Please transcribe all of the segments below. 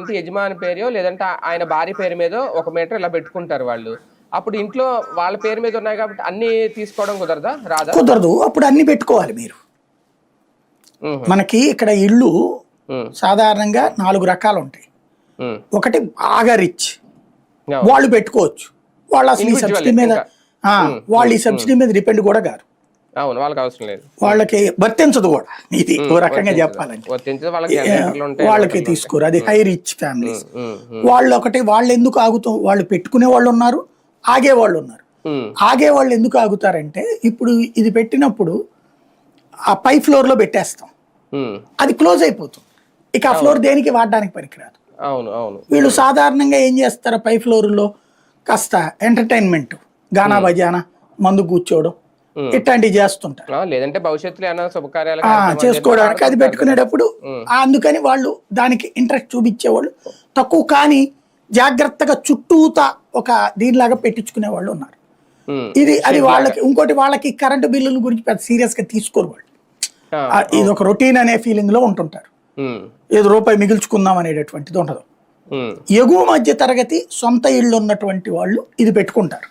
ఇంటి యజమాని పేరో లేదంటే ఆయన భార్య పేరు మీదో 1 మీటర్ ఇలా పెట్టుకుంటారు వాళ్ళు. అప్పుడు ఇంట్లో వాళ్ళ పేరు మీద ఉన్నాయి కాబట్టి అన్నీ తీసుకోవడం కుదరదా? రాదా? కుదరదు. అప్పుడు అన్ని పెట్టుకోవాలి మీరు. మనకి ఇక్కడ ఇళ్ళు సాధారణంగా 4 రకాలు ఉంటాయి. ఒకటి బాగా రిచ్, వాళ్ళు పెట్టుకోవచ్చు. వాళ్ళు అసలు ఈ సబ్సిడీ మీద వాళ్ళు ఈ సబ్సిడీ మీద డిపెండ్ కూడా కాదు. అవును, వాళ్ళకి అవసరం లేదు, వాళ్ళకి వర్తించదు కూడా. ఇది ఓ రకంగా చెప్పాలంటే వాళ్ళకి తీసుకోరు. అది హై రిచ్ ఫ్యామిలీస్. వాళ్ళు ఒకటి, వాళ్ళు ఎందుకు వాళ్ళు పెట్టుకునే వాళ్ళు ఉన్నారు, ఆగే వాళ్ళు ఉన్నారు. ఆగే వాళ్ళు ఎందుకు ఆగుతారంటే, ఇప్పుడు ఇది పెట్టినప్పుడు ఆ పై ఫ్లోర్ లో పెట్టేస్తాం, అది క్లోజ్ అయిపోతుంది. ఇక ఆ ఫ్లోర్ దేనికి వాడడానికి పనికిరాదు. వీళ్ళు సాధారణంగా ఏం చేస్తారు, పై ఫ్లోర్ లో కాస్త ఎంటర్టైన్మెంట్, గానా బజానా, మందు కూర్చోవడం ఇట్లాంటివి చేస్తుంటారు. లేదంటే భవిష్యత్తులో చేసుకోవడానికి అది పెట్టుకునేటప్పుడు. అందుకని వాళ్ళు దానికి ఇంట్రెస్ట్ చూపించేవాళ్ళు తక్కువ. కానీ జాగ్రత్తగా చుట్టూతా ఒక దీనిలాగా పెట్టించుకునే వాళ్ళు ఉన్నారు. అది వాళ్ళకి. ఇంకోటి, వాళ్ళకి కరెంటు బిల్లుల గురించి పెద్ద సీరియస్ గా తీసుకోరు వాళ్ళు. ఇది ఒక రొటీన్ అనే ఫీలింగ్ లో ఉంటుంటారు. ఏదో రూపాయి మిగుల్చుకుందాం అనేటటువంటిది ఉండదు. ఎగువ మధ్య తరగతి సొంత ఇళ్ళు ఉన్నటువంటి వాళ్ళు ఇది పెట్టుకుంటారు.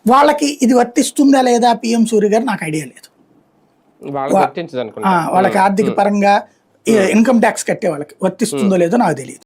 వాళ్ళకి ఇది వర్తిస్తుందా లేదా పిఎం సూర్య గారు నాకు ఐడియా లేదు. వాళ్ళకి ఆర్థిక పరంగా ఇన్కమ్ ట్యాక్స్ కట్టే వాళ్ళకి వర్తిస్తుందో లేదో నాకు తెలియదు.